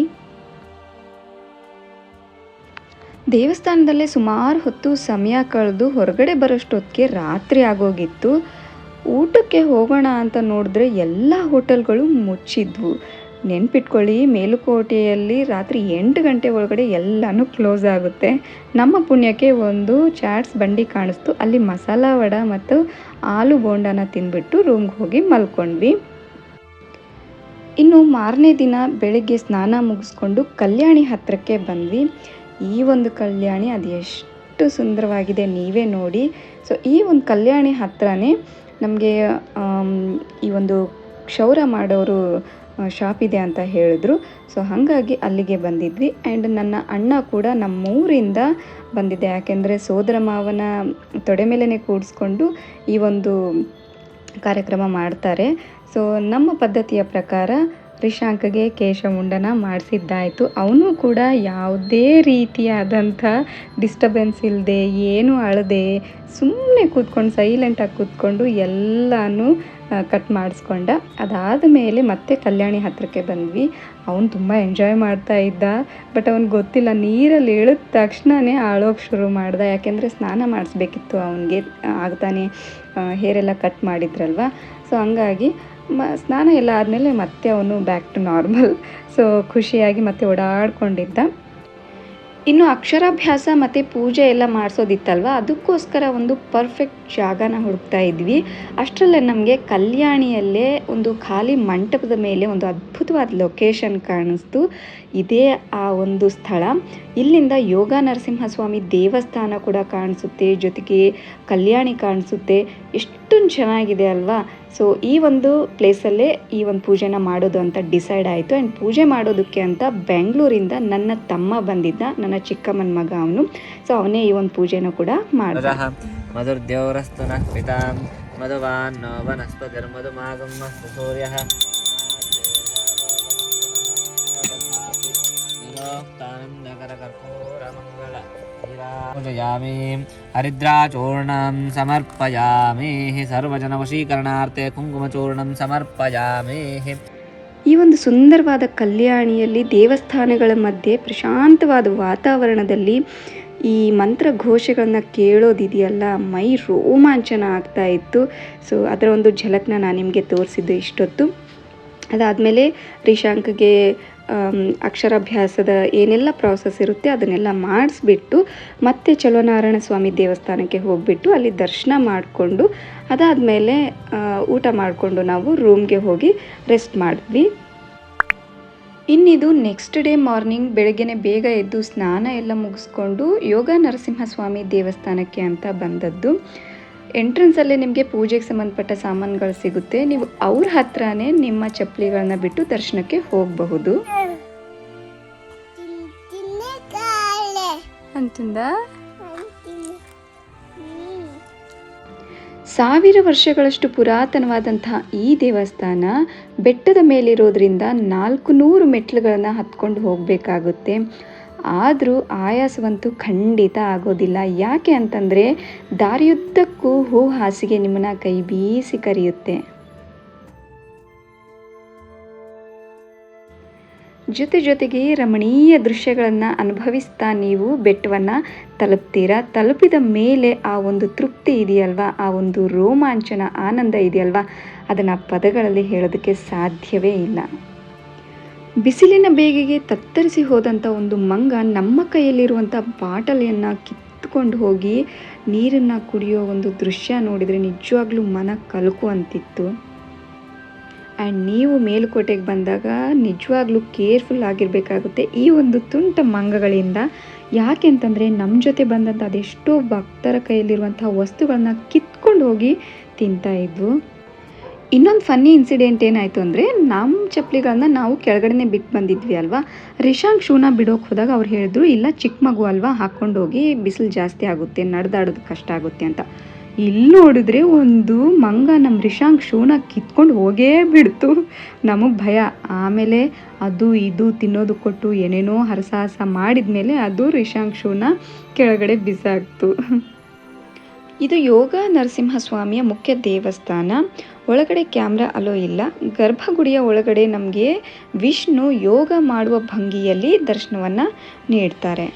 ದೇವಸ್ಥಾನದಲ್ಲೇ ಸುಮಾರು ಹೊತ್ತು ಸಮಯ ಕಳೆದು ಹೊರಗಡೆ ಬರೋಷ್ಟೊತ್ತಿಗೆ ರಾತ್ರಿ ಆಗೋಗಿತ್ತು. ಊಟಕ್ಕೆ ಹೋಗೋಣ ಅಂತ ನೋಡಿದ್ರೆ ಎಲ್ಲ ಹೋಟೆಲ್ಗಳು ಮುಚ್ಚಿದ್ವು. ನೆನ್ಪಿಟ್ಕೊಳ್ಳಿ, ಮೇಲುಕೋಟೆಯಲ್ಲಿ ರಾತ್ರಿ 8 ಗಂಟೆ ಒಳಗಡೆ ಎಲ್ಲನೂ ಕ್ಲೋಸ್ ಆಗುತ್ತೆ. ನಮ್ಮ ಪುಣ್ಯಕ್ಕೆ ಒಂದು ಚಾಟ್ಸ್ ಬಂಡಿ ಕಾಣಿಸ್ತು. ಅಲ್ಲಿ ಮಸಾಲ ವಡ ಮತ್ತು ಆಲೂ ಬೋಂಡನ ತಿಂದ್ಬಿಟ್ಟು ರೂಮ್ಗೆ ಹೋಗಿ ಮಲ್ಕೊಂಡ್ವಿ. ಇನ್ನು ಮಾರನೇ ದಿನ ಬೆಳಿಗ್ಗೆ ಸ್ನಾನ ಮುಗಿಸ್ಕೊಂಡು ಕಲ್ಯಾಣಿ ಹತ್ತಿರಕ್ಕೆ ಬಂದ್ವಿ. ಈ ಒಂದು ಕಲ್ಯಾಣಿ ಅದು ಎಷ್ಟು ಸುಂದರವಾಗಿದೆ ನೀವೇ ನೋಡಿ. ಸೊ ಈ ಒಂದು ಕಲ್ಯಾಣಿ ಹತ್ರನೇ ನಮಗೆ ಈ ಒಂದು ಕ್ಷೌರ ಮಾಡೋರು ಶಾಪ್ ಇದೆ ಅಂತ ಹೇಳಿದ್ರು. ಸೊ ಹಾಗಾಗಿ ಅಲ್ಲಿಗೆ ಬಂದಿದ್ವಿ. ಆ್ಯಂಡ್ ನನ್ನ ಅಣ್ಣ ಕೂಡ ನಮ್ಮೂರಿಂದ ಬಂದಿದ್ದೆ. ಯಾಕೆಂದರೆ ಸೋದರ ಮಾವನ ತೊಡೆ ಮೇಲೇ ಕೂಡಿಸ್ಕೊಂಡು ಈ ಒಂದು ಕಾರ್ಯಕ್ರಮ ಮಾಡ್ತಾರೆ. ಸೊ ನಮ್ಮ ಪದ್ಧತಿಯ ಪ್ರಕಾರ ರಿಶಾಂಕ್ಗೆ ಕೇಶಮುಂಡನ ಮಾಡಿಸಿದ್ದಾಯಿತು. ಅವನು ಕೂಡ ಯಾವುದೇ ರೀತಿಯಾದಂಥ ಡಿಸ್ಟರ್ಬೆನ್ಸ್ ಇಲ್ಲದೆ ಏನು ಅಳದೆ ಸುಮ್ಮನೆ ಕೂತ್ಕೊಂಡು ಸೈಲೆಂಟಾಗಿ ಕೂತ್ಕೊಂಡು ಎಲ್ಲನೂ ಕಟ್ ಮಾಡಿಸ್ಕೊಂಡ. ಅದಾದ ಮೇಲೆ ಮತ್ತೆ ಕಲ್ಯಾಣಿ ಹತ್ತಿರಕ್ಕೆ ಬಂದ್ವಿ. ಅವನು ತುಂಬ ಎಂಜಾಯ್ ಮಾಡ್ತಾ ಇದ್ದ. ಬಟ್ ಅವ್ನಿಗೆ ಗೊತ್ತಿಲ್ಲ, ನೀರಲ್ಲಿ ಇಳಿದ ತಕ್ಷಣವೇ ಅಳೋಕ್ಕೆ ಶುರು ಮಾಡ್ದ. ಯಾಕೆಂದರೆ ಸ್ನಾನ ಮಾಡಿಸ್ಬೇಕಿತ್ತು ಅವನಿಗೆ, ಆಗ್ತಾನೆ ಹೇರೆಲ್ಲ ಕಟ್ ಮಾಡಿದ್ರಲ್ವ. ಸೊ ಹಂಗಾಗಿ ಸ್ನಾನ ಎಲ್ಲ ಆದಮೇಲೆ ಮತ್ತೆ ಅವನು ಬ್ಯಾಕ್ ಟು ನಾರ್ಮಲ್. ಸೊ ಖುಷಿಯಾಗಿ ಮತ್ತೆ ಓಡಾಡ್ಕೊಂಡಿದ್ದ. ಇನ್ನು ಅಕ್ಷರಾಭ್ಯಾಸ ಮತ್ತು ಪೂಜೆ ಎಲ್ಲ ಮಾಡಿಸೋದಿತ್ತಲ್ವ, ಅದಕ್ಕೋಸ್ಕರ ಒಂದು ಪರ್ಫೆಕ್ಟ್ ಜಾಗನ ಹುಡುಕ್ತಾ ಇದ್ವಿ. ಅಷ್ಟರಲ್ಲೇ ನಮಗೆ ಕಲ್ಯಾಣಿಯಲ್ಲೇ ಒಂದು ಖಾಲಿ ಮಂಟಪದ ಮೇಲೆ ಒಂದು ಅದ್ಭುತವಾದ ಲೊಕೇಶನ್ ಕಾಣಿಸ್ತು. ಇದೇ ಆ ಒಂದು ಸ್ಥಳ. ಇಲ್ಲಿಂದ ಯೋಗ ನರಸಿಂಹಸ್ವಾಮಿ ದೇವಸ್ಥಾನ ಕೂಡ ಕಾಣಿಸುತ್ತೆ, ಜೊತೆಗೆ ಕಲ್ಯಾಣಿ ಕಾಣಿಸುತ್ತೆ. ಎಷ್ಟೊಂದು ಚೆನ್ನಾಗಿದೆ ಅಲ್ವಾ. ಸೊ ಈ ಒಂದು ಪ್ಲೇಸಲ್ಲೇ ಈ ಒಂದು ಪೂಜೆನ ಮಾಡೋದು ಅಂತ ಡಿಸೈಡ್ ಆಯಿತು. ಆ್ಯಂಡ್ ಪೂಜೆ ಮಾಡೋದಕ್ಕೆ ಅಂತ ಬೆಂಗಳೂರಿಂದ ನನ್ನ ತಮ್ಮ ಬಂದಿದ್ದ, ನನ್ನ ಚಿಕ್ಕಮ್ಮನ ಮಗ ಅವನು. ಸೊ ಅವನೇ ಈ ಒಂದು ಪೂಜೆನ ಕೂಡ ಮಾಡಿದ. ಮಧುರ್ ದೇವರಸ್ತು ನಃ ಪಿತಾಂ ಮಧುವಾನ್ ವನಸ್ಪತಿರ್ಮಧುಮಾಗಂ ಸೂರ್ಯಃ पूजयामि हरिद्राचूर्णं समर्पयामि सर्वजनवशीकरणार्थे कुङ्कुमचूर्णं समर्पयामि। ಈ ಒಂದು ಸುಂದರವಾದ ಕಲ್ಯಾಣಿಯಲ್ಲಿ ದೇವಸ್ಥಾನಗಳ ಮಧ್ಯೆ ಪ್ರಶಾಂತವಾದ ವಾತಾವರಣದಲ್ಲಿ ಈ ಮಂತ್ರ ಘೋಷಗಳನ್ನ ಕೇಳೋದಿದೆಯಲ್ಲ, ಮೈ ರೋಮಾಂಚನ ಆಗ್ತಾ ಇತ್ತು. ಸೊ ಅದರ ಒಂದು ಝಲಕ್ನ ನಾನು ನಿಮಗೆ ತೋರಿಸಿದ್ದು ಇಷ್ಟೊತ್ತು. ಅದಾದಮೇಲೆ ರಿಶಾಂಕ್ಗೆ ಅಕ್ಷರಾಭ್ಯಾಸದ ಏನೆಲ್ಲ ಪ್ರಾಸೆಸ್ ಇರುತ್ತೆ ಅದನ್ನೆಲ್ಲ ಮಾಡಿಸ್ಬಿಟ್ಟು ಮತ್ತೆ ಚಲುವನಾರಾಯಣ ಸ್ವಾಮಿ ದೇವಸ್ಥಾನಕ್ಕೆ ಹೋಗಿಬಿಟ್ಟು ಅಲ್ಲಿ ದರ್ಶನ ಮಾಡಿಕೊಂಡು ಅದಾದಮೇಲೆ ಊಟ ಮಾಡಿಕೊಂಡು ನಾವು ರೂಮ್ಗೆ ಹೋಗಿ ರೆಸ್ಟ್ ಮಾಡಿದ್ವಿ. ಇನ್ನಿದು ನೆಕ್ಸ್ಟ್ ಡೇ ಮಾರ್ನಿಂಗ್ ಬೆಳಗ್ಗೆನೆ ಬೇಗ ಎದ್ದು ಸ್ನಾನ ಎಲ್ಲ ಮುಗಿಸ್ಕೊಂಡು ಯೋಗ ನರಸಿಂಹಸ್ವಾಮಿ ದೇವಸ್ಥಾನಕ್ಕೆ ಅಂತ ಬಂದದ್ದು. ಎಂಟ್ರೆನ್ಸಲ್ಲೇ ನಿಮಗೆ ಪೂಜೆಗೆ ಸಂಬಂಧಪಟ್ಟ ಸಾಮಾನುಗಳು ಸಿಗುತ್ತೆ. ನೀವು ಅವ್ರ ಹತ್ರನೇ ನಿಮ್ಮ ಚಪ್ಪಲಿಗಳನ್ನ ಬಿಟ್ಟು ದರ್ಶನಕ್ಕೆ ಹೋಗಬಹುದು ಅಂತಂದ. 1000 ವರ್ಷಗಳಷ್ಟು ಪುರಾತನವಾದಂತಹ ಈ ದೇವಸ್ಥಾನ ಬೆಟ್ಟದ ಮೇಲಿರೋದ್ರಿಂದ 400 ಮೆಟ್ಲುಗಳನ್ನು ಹತ್ಕೊಂಡು ಹೋಗಬೇಕಾಗುತ್ತೆ. ಆದರೂ ಆಯಾಸವಂತೂ ಖಂಡಿತ ಆಗೋದಿಲ್ಲ. ಯಾಕೆ ಅಂತಂದರೆ ದಾರಿಯುದ್ದಕ್ಕೂ ಹೂ ಹಾಸಿಗೆ ನಿಮ್ಮನ್ನ ಕೈ ಬೀಸಿ ಕರೆಯುತ್ತೆ. ಜೊತೆಗೆ ರಮಣೀಯ ದೃಶ್ಯಗಳನ್ನು ಅನುಭವಿಸ್ತಾ ನೀವು ಬೆಟ್ಟವನ್ನು ತಲುಪ್ತೀರಾ. ತಲುಪಿದ ಮೇಲೆ ಆ ಒಂದು ತೃಪ್ತಿ ಇದೆಯಲ್ವಾ, ಆ ಒಂದು ರೋಮಾಂಚನ ಆನಂದ ಇದೆಯಲ್ವಾ, ಅದನ್ನು ಪದಗಳಲ್ಲಿ ಹೇಳೋದಕ್ಕೆ ಸಾಧ್ಯವೇ ಇಲ್ಲ. ಬಿಸಿಲಿನ ಬೇಗೆಗೆ ತತ್ತರಿಸಿ ಹೋದಂಥ ಒಂದು ಮಂಗ ನಮ್ಮ ಕೈಯಲ್ಲಿರುವಂಥ ಬಾಟಲಿಯನ್ನು ಕಿತ್ಕೊಂಡು ಹೋಗಿ ನೀರನ್ನು ಕುಡಿಯೋ ಒಂದು ದೃಶ್ಯ ನೋಡಿದರೆ ನಿಜವಾಗ್ಲೂ ಮನ ಕಲಕುವಂತಿತ್ತು. ಆ್ಯಂಡ್ ನೀವು ಮೇಲುಕೋಟೆಗೆ ಬಂದಾಗ ನಿಜವಾಗ್ಲೂ ಕೇರ್ಫುಲ್ ಆಗಿರಬೇಕಾಗುತ್ತೆ ಈ ಒಂದು ತುಂಟ ಮಂಗಗಳಿಂದ. ಯಾಕೆ ಅಂತಂದರೆ ನಮ್ಮ ಜೊತೆ ಬಂದಂಥ ಅದೆಷ್ಟೋ ಭಕ್ತರ ಕೈಯಲ್ಲಿರುವಂಥ ವಸ್ತುಗಳನ್ನ ಕಿತ್ಕೊಂಡು ಹೋಗಿ ತಿಂತಾಯಿದ್ವು. ಇನ್ನೊಂದು ಫನ್ನಿ ಇನ್ಸಿಡೆಂಟ್ ಏನಾಯಿತು ಅಂದರೆ, ನಮ್ಮ ಚಪ್ಪಲಿಗಳನ್ನ ನಾವು ಕೆಳಗಡೆನೇ ಬಿಟ್ಟು ಬಂದಿದ್ವಿ ಅಲ್ವಾ. ರಿಶಾಂಕ್ ಶೂನ ಬಿಡೋಕೆ ಹೋದಾಗ ಅವ್ರು ಹೇಳಿದ್ರು, ಇಲ್ಲ ಚಿಕ್ಕ ಮಗು ಅಲ್ವಾ, ಹಾಕ್ಕೊಂಡು ಹೋಗಿ, ಬಿಸಿಲು ಜಾಸ್ತಿ ಆಗುತ್ತೆ, ನಡೆದಾಡೋದು ಕಷ್ಟ ಆಗುತ್ತೆ ಅಂತ. ಇಲ್ಲಿ ನೋಡಿದ್ರೆ ಒಂದು ಮಂಗ ನಮ್ಮ ರಿಶಾಂಕ್ ಶೂನ ಕಿತ್ಕೊಂಡು ಹೋಗೇ ಬಿಡ್ತು. ನಮಗೆ ಭಯ. ಆಮೇಲೆ ಅದು ಇದು ತಿನ್ನೋದು ಕೊಟ್ಟು ಏನೇನೋ ಹರಸಾಹಸ ಮಾಡಿದ ಮೇಲೆ ಅದು ರಿಶಾಂಕ್ ಶೂನ ಕೆಳಗಡೆ ಬಿಸಾಕ್ತು. ಇದು ಯೋಗ ನರಸಿಂಹಸ್ವಾಮಿಯ ಮುಖ್ಯ ದೇವಸ್ಥಾನ. ಒಳಗಡೆ ಕ್ಯಾಮ್ರಾ ಅಲೋ ಇಲ್ಲ. ಗರ್ಭಗುಡಿಯ ಒಳಗಡೆ ನಮಗೆ ವಿಷ್ಣು ಯೋಗ ಮಾಡುವ ಭಂಗಿಯಲ್ಲಿ ದರ್ಶನವನ್ನು ನೀಡ್ತಾರೆ.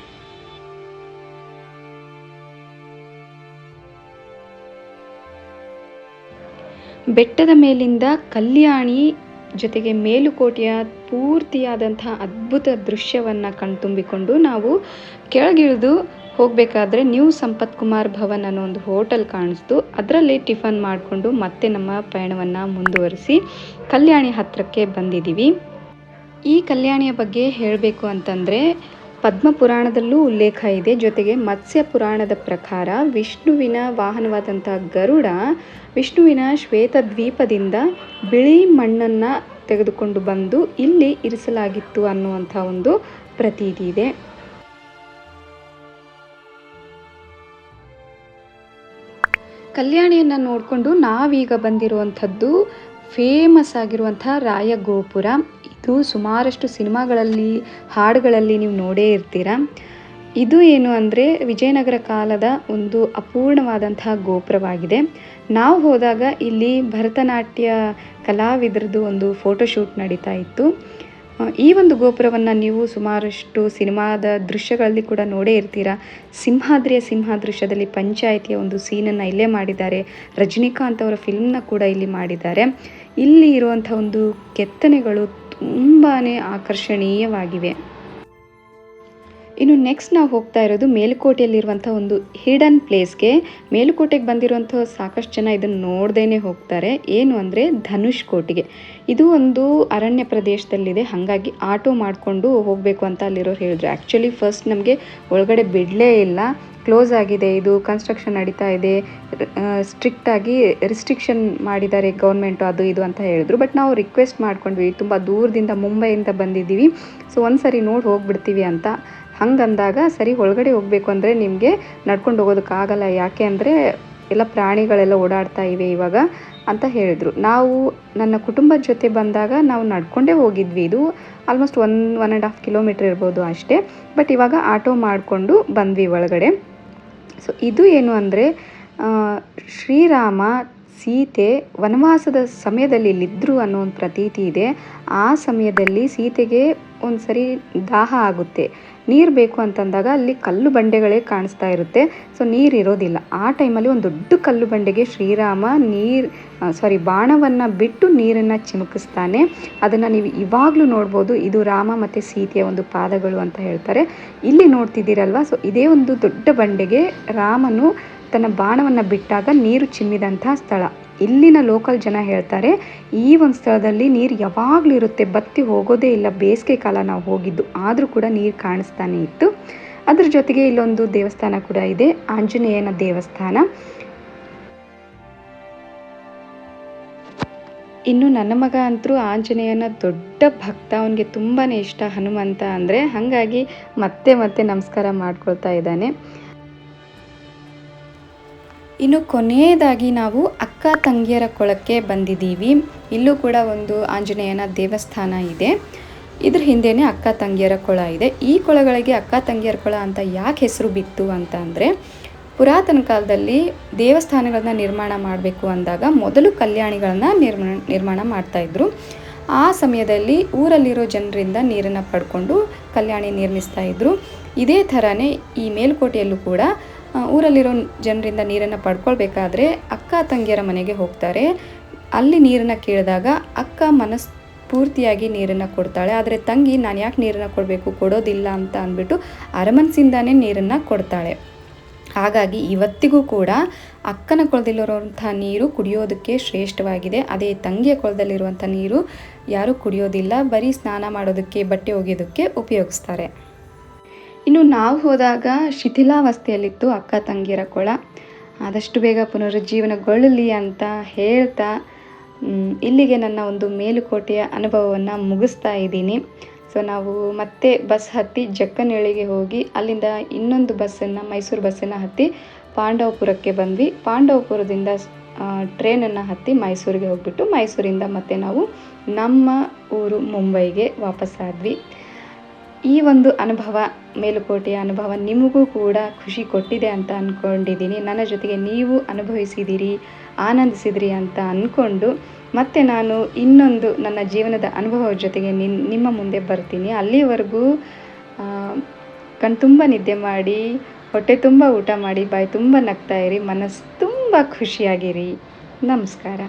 ಬೆಟ್ಟದ ಮೇಲಿಂದ ಕಲ್ಯಾಣಿ ಜೊತೆಗೆ ಮೇಲುಕೋಟೆಯ ಪೂರ್ತಿಯಾದಂತಹ ಅದ್ಭುತ ದೃಶ್ಯವನ್ನು ಕಣ್ತುಂಬಿಕೊಂಡು ನಾವು ಕೆಳಗಿಳಿದು ಹೋಗಬೇಕಾದ್ರೆ ನ್ಯೂ ಸಂಪತ್ ಕುಮಾರ್ ಭವನ್ ಅನ್ನೋ ಒಂದು ಹೋಟೆಲ್ ಕಾಣಿಸ್ತು. ಅದರಲ್ಲಿ ಟಿಫನ್ ಮಾಡಿಕೊಂಡು ಮತ್ತೆ ನಮ್ಮ ಪಯಣವನ್ನು ಮುಂದುವರಿಸಿ ಕಲ್ಯಾಣಿ ಹತ್ತಿರಕ್ಕೆ ಬಂದಿದ್ದೀವಿ. ಈ ಕಲ್ಯಾಣಿಯ ಬಗ್ಗೆ ಹೇಳಬೇಕು ಅಂತಂದರೆ ಪದ್ಮಪುರಾಣದಲ್ಲೂ ಉಲ್ಲೇಖ ಇದೆ. ಜೊತೆಗೆ ಮತ್ಸ್ಯ ಪುರಾಣದ ಪ್ರಕಾರ ವಿಷ್ಣುವಿನ ವಾಹನವಾದಂಥ ಗರುಡ ವಿಷ್ಣುವಿನ ಶ್ವೇತದ್ವೀಪದಿಂದ ಬಿಳಿ ಮಣ್ಣನ್ನು ತೆಗೆದುಕೊಂಡು ಬಂದು ಇಲ್ಲಿ ಇರಿಸಲಾಗಿತ್ತು ಅನ್ನುವಂಥ ಒಂದು ಪ್ರತೀತಿ ಇದೆ. ಕಲ್ಯಾಣಿಯನ್ನು ನೋಡಿಕೊಂಡು ನಾವೀಗ ಬಂದಿರುವಂಥದ್ದು ಫೇಮಸ್ ಆಗಿರುವಂಥ ರಾಯಗೋಪುರ. ಇದು ಸುಮಾರಷ್ಟು ಸಿನಿಮಾಗಳಲ್ಲಿ ಹಾಡುಗಳಲ್ಲಿ ನೀವು ನೋಡೇ ಇರ್ತೀರ. ಇದು ಏನು ಅಂದರೆ ವಿಜಯನಗರ ಕಾಲದ ಒಂದು ಅಪೂರ್ಣವಾದಂತಹ ಗೋಪುರವಾಗಿದೆ. ನಾವು ಹೋದಾಗ ಇಲ್ಲಿ ಭರತನಾಟ್ಯ ಕಲಾವಿದರದ್ದು ಒಂದು ಫೋಟೋಶೂಟ್ ನಡೀತಾ ಇತ್ತು. ಈ ಒಂದು ಗೋಪುರವನ್ನು ನೀವು ಸುಮಾರಷ್ಟು ಸಿನಿಮಾದ ದೃಶ್ಯಗಳಲ್ಲಿ ಕೂಡ ನೋಡೇ ಇರ್ತೀರ. ಸಿಂಹಾದ್ರಿಯ ಸಿಂಹದೃಶ್ಯದಲ್ಲಿ ಪಂಚಾಯಿತಿಯ ಒಂದು ಸೀನನ್ನು ಇಲ್ಲೇ ಮಾಡಿದ್ದಾರೆ. ರಜನಿಕಾಂತ್ ಅವರ ಫಿಲ್ಮ್ನ ಕೂಡ ಇಲ್ಲಿ ಮಾಡಿದ್ದಾರೆ. ಇಲ್ಲಿ ಇರುವಂಥ ಒಂದು ಕೆತ್ತನೆಗಳು ತುಂಬಾ ಆಕರ್ಷಣೀಯವಾಗಿವೆ. ಇನ್ನು ನೆಕ್ಸ್ಟ್ ನಾವು ಹೋಗ್ತಾ ಇರೋದು ಮೇಲುಕೋಟೆಯಲ್ಲಿರುವಂಥ ಒಂದು ಹಿಡನ್ ಪ್ಲೇಸ್ಗೆ. ಮೇಲುಕೋಟೆಗೆ ಬಂದಿರುವಂಥ ಸಾಕಷ್ಟು ಜನ ಇದನ್ನು ನೋಡ್ದೇ ಹೋಗ್ತಾರೆ. ಏನು ಅಂದರೆ ಧನುಷ್ ಕೋಟೆಗೆ. ಇದು ಒಂದು ಅರಣ್ಯ ಪ್ರದೇಶದಲ್ಲಿದೆ, ಹಾಗಾಗಿ ಆಟೋ ಮಾಡಿಕೊಂಡು ಹೋಗಬೇಕು ಅಂತ ಅಲ್ಲಿರೋರು ಹೇಳಿದ್ರು. ಆ್ಯಕ್ಚುಲಿ ಫಸ್ಟ್ ನಮಗೆ ಒಳಗಡೆ ಬಿಡಲೇ ಇಲ್ಲ, ಕ್ಲೋಸ್ ಆಗಿದೆ, ಇದು ಕನ್ಸ್ಟ್ರಕ್ಷನ್ ನಡೀತಾ ಇದೆ, ಸ್ಟ್ರಿಕ್ಟಾಗಿ ರಿಸ್ಟ್ರಿಕ್ಷನ್ ಮಾಡಿದ್ದಾರೆ ಗೌರ್ಮೆಂಟು, ಅದು ಇದು ಅಂತ ಹೇಳಿದ್ರು. ಬಟ್ ನಾವು ರಿಕ್ವೆಸ್ಟ್ ಮಾಡ್ಕೊಂಡ್ವಿ, ತುಂಬ ದೂರದಿಂದ ಮುಂಬೈಯಿಂದ ಬಂದಿದ್ದೀವಿ, ಸೊ ಒಂದು ಸರಿ ನೋಡಿ ಹೋಗ್ಬಿಡ್ತೀವಿ ಅಂತ. ಹಂಗಂದಾಗ ಸರಿ ಒಳಗಡೆ ಹೋಗಬೇಕು ಅಂದರೆ ನಿಮಗೆ ನಡ್ಕೊಂಡು ಹೋಗೋದಕ್ಕಾಗಲ್ಲ, ಯಾಕೆ ಅಂದರೆ ಎಲ್ಲ ಪ್ರಾಣಿಗಳೆಲ್ಲ ಓಡಾಡ್ತಾ ಇವೆ ಇವಾಗ ಅಂತ ಹೇಳಿದರು. ನಾವು ನನ್ನ ಕುಟುಂಬದ ಜೊತೆ ಬಂದಾಗ ನಾವು ನಡ್ಕೊಂಡೇ ಹೋಗಿದ್ವಿ. ಇದು ಆಲ್ಮೋಸ್ಟ್ 1.5 ಕಿಲೋಮೀಟ್ರ್ ಇರ್ಬೋದು ಅಷ್ಟೇ. ಬಟ್ ಇವಾಗ ಆಟೋ ಮಾಡಿಕೊಂಡು ಬಂದ್ವಿ ಒಳಗಡೆ. ಸೊ ಇದು ಏನು ಅಂದರೆ ಶ್ರೀರಾಮ ಸೀತೆ ವನವಾಸದ ಸಮಯದಲ್ಲಿ ಇಲ್ಲಿದ್ದರು ಅನ್ನೋ ಒಂದು ಪ್ರತೀತಿ ಇದೆ. ಆ ಸಮಯದಲ್ಲಿ ಸೀತೆಗೆ ಒಂದು ಸರಿ ದಾಹ ಆಗುತ್ತೆ, ನೀರು ಬೇಕು ಅಂತಂದಾಗ ಅಲ್ಲಿ ಕಲ್ಲು ಬಂಡೆಗಳೇ ಕಾಣಿಸ್ತಾ ಇರುತ್ತೆ. ಸೊ ನೀರು ಇರೋದಿಲ್ಲ. ಆ ಟೈಮಲ್ಲಿ ಒಂದು ದೊಡ್ಡ ಕಲ್ಲು ಬಂಡೆಗೆ ಶ್ರೀರಾಮ ಬಾಣವನ್ನು ಬಿಟ್ಟು ನೀರನ್ನು ಚಿಮುಕಿಸ್ತಾನೆ. ಅದನ್ನು ನೀವು ಇವಾಗಲೂ ನೋಡ್ಬೋದು. ಇದು ರಾಮ ಮತ್ತು ಸೀತೆಯ ಒಂದು ಪಾದಗಳು ಅಂತ ಹೇಳ್ತಾರೆ. ಇಲ್ಲಿ ನೋಡ್ತಿದ್ದೀರಲ್ವ, ಸೊ ಇದೇ ಒಂದು ದೊಡ್ಡ ಬಂಡೆಗೆ ರಾಮನು ತನ್ನ ಬಾಣವನ್ನು ಬಿಟ್ಟಾಗ ನೀರು ಚಿಮ್ಮಿದಂಥ ಸ್ಥಳ. ಇಲ್ಲಿನ ಲೋಕಲ್ ಜನ ಹೇಳ್ತಾರೆ ಈ ಒಂದು ಸ್ಥಳದಲ್ಲಿ ನೀರು ಯಾವಾಗಲೂ ಇರುತ್ತೆ, ಬತ್ತಿ ಹೋಗೋದೇ ಇಲ್ಲ. ಬೇಸಿಗೆ ಕಾಲ ನಾವು ಹೋಗಿದ್ದು, ಆದರೂ ಕೂಡ ನೀರು ಕಾಣಿಸ್ತಾನೆ ಇತ್ತು. ಅದ್ರ ಜೊತೆಗೆ ಇಲ್ಲೊಂದು ದೇವಸ್ಥಾನ ಕೂಡ ಇದೆ, ಆಂಜನೇಯನ ದೇವಸ್ಥಾನ. ಇನ್ನು ನನ್ನ ಮಗ ಅಂತೂ ಆಂಜನೇಯನ ದೊಡ್ಡ ಭಕ್ತ. ಅವನಿಗೆ ತುಂಬಾ ಇಷ್ಟ ಹನುಮಂತ ಅಂದರೆ. ಹಾಗಾಗಿ ಮತ್ತೆ ಮತ್ತೆ ನಮಸ್ಕಾರ ಮಾಡ್ಕೊಳ್ತಾ ಇದ್ದಾನೆ. ಇನ್ನು ಕೊನೆಯದಾಗಿ ನಾವು ಅಕ್ಕ ತಂಗಿಯರ ಕೊಳಕ್ಕೆ ಬಂದಿದ್ದೀವಿ. ಇಲ್ಲೂ ಕೂಡ ಒಂದು ಆಂಜನೇಯನ ದೇವಸ್ಥಾನ ಇದೆ. ಇದ್ರ ಹಿಂದೆಯೇ ಅಕ್ಕ ತಂಗಿಯರ ಕೊಳ ಇದೆ. ಈ ಕೊಳಗಳಿಗೆ ಅಕ್ಕ ತಂಗಿಯರ ಕೊಳ ಅಂತ ಯಾಕೆ ಹೆಸರು ಬಿತ್ತು ಅಂತ ಅಂದರೆ, ಪುರಾತನ ಕಾಲದಲ್ಲಿ ದೇವಸ್ಥಾನಗಳನ್ನ ನಿರ್ಮಾಣ ಮಾಡಬೇಕು ಅಂದಾಗ ಮೊದಲು ಕಲ್ಯಾಣಿಗಳನ್ನ ನಿರ್ಮಾಣ ಮಾಡ್ತಾಯಿದ್ರು. ಆ ಸಮಯದಲ್ಲಿ ಊರಲ್ಲಿರೋ ಜನರಿಂದ ನೀರನ್ನು ಪಡ್ಕೊಂಡು ಕಲ್ಯಾಣಿ ನಿರ್ಮಿಸ್ತಾ ಇದ್ರು. ಇದೇ ಥರನೇ ಈ ಮೇಲ್ಕೋಟೆಯಲ್ಲೂ ಕೂಡ ಊರಲ್ಲಿರೋ ಜನರಿಂದ ನೀರನ್ನು ಪಡ್ಕೊಳ್ಬೇಕಾದ್ರೆ ಅಕ್ಕ ತಂಗಿಯರ ಮನೆಗೆ ಹೋಗ್ತಾರೆ. ಅಲ್ಲಿ ನೀರನ್ನು ಕೇಳಿದಾಗ ಅಕ್ಕ ಪೂರ್ತಿಯಾಗಿ ನೀರನ್ನು ಕೊಡ್ತಾಳೆ. ಆದರೆ ತಂಗಿ ನಾನು ಯಾಕೆ ನೀರನ್ನು ಕೊಡಬೇಕು, ಕೊಡೋದಿಲ್ಲ ಅಂತ ಅಂದ್ಬಿಟ್ಟು ಅರಮನಸಿಂದಾನೇ ನೀರನ್ನು ಕೊಡ್ತಾಳೆ. ಹಾಗಾಗಿ ಇವತ್ತಿಗೂ ಕೂಡ ಅಕ್ಕನ ಕೊಳದಲ್ಲಿರುವಂಥ ನೀರು ಕುಡಿಯೋದಕ್ಕೆ ಶ್ರೇಷ್ಠವಾಗಿದೆ. ಅದೇ ತಂಗಿಯ ಕೊಳದಲ್ಲಿರುವಂಥ ನೀರು ಯಾರೂ ಕುಡಿಯೋದಿಲ್ಲ, ಬರೀ ಸ್ನಾನ ಮಾಡೋದಕ್ಕೆ, ಬಟ್ಟೆ ಒಗೆಯೋದಕ್ಕೆ ಉಪಯೋಗಿಸ್ತಾರೆ. ಇನ್ನು ನಾವು ಹೋದಾಗ ಶಿಥಿಲಾವಸ್ಥೆಯಲ್ಲಿತ್ತು ಅಕ್ಕ ತಂಗಿಯರ ಕೊಳ. ಆದಷ್ಟು ಬೇಗ ಪುನರುಜ್ಜೀವನಗೊಳ್ಳಲಿ ಅಂತ ಹೇಳ್ತಾ ಇಲ್ಲಿಗೆ ನನ್ನ ಒಂದು ಮೇಲುಕೋಟೆಯ ಅನುಭವವನ್ನು ಮುಗಿಸ್ತಾ ಇದ್ದೀನಿ. ಸೊ ನಾವು ಮತ್ತೆ ಬಸ್ ಹತ್ತಿ ಜಕ್ಕನಹಳ್ಳಿಗೆ ಹೋಗಿ ಅಲ್ಲಿಂದ ಇನ್ನೊಂದು ಬಸ್ಸನ್ನು, ಮೈಸೂರು ಬಸ್ಸನ್ನು ಹತ್ತಿ ಪಾಂಡವಪುರಕ್ಕೆ ಬಂದ್ವಿ. ಪಾಂಡವಪುರದಿಂದ ಟ್ರೈನನ್ನು ಹತ್ತಿ ಮೈಸೂರಿಗೆ ಹೋಗ್ಬಿಟ್ಟು ಮೈಸೂರಿಂದ ಮತ್ತೆ ನಾವು ನಮ್ಮ ಊರು ಮುಂಬೈಗೆ ವಾಪಸ್ಸಾದ್ವಿ. ಈ ಒಂದು ಅನುಭವ, ಮೇಲುಕೋಟೆಯ ಅನುಭವ ನಿಮಗೂ ಕೂಡ ಖುಷಿ ಕೊಟ್ಟಿದೆ ಅಂತ ಅಂದ್ಕೊಂಡಿದ್ದೀನಿ. ನನ್ನ ಜೊತೆಗೆ ನೀವು ಅನುಭವಿಸಿದಿರಿ, ಆನಂದಿಸಿದಿರಿ ಅಂತ ಅಂದ್ಕೊಂಡು ಮತ್ತೆ ನಾನು ಇನ್ನೊಂದು ನನ್ನ ಜೀವನದ ಅನುಭವದ ಜೊತೆಗೆ ನಿಮ್ಮ ಮುಂದೆ ಬರ್ತೀನಿ. ಅಲ್ಲಿವರೆಗೂ ಕಣ್ತುಂಬ ನಿದ್ದೆ ಮಾಡಿ, ಹೊಟ್ಟೆ ತುಂಬ ಊಟ ಮಾಡಿ, ಬಾಯಿ ತುಂಬ ನಗ್ತಾ ಇರಿ, ಮನಸ್ಸು ತುಂಬ ಖುಷಿಯಾಗಿರಿ. ನಮಸ್ಕಾರ.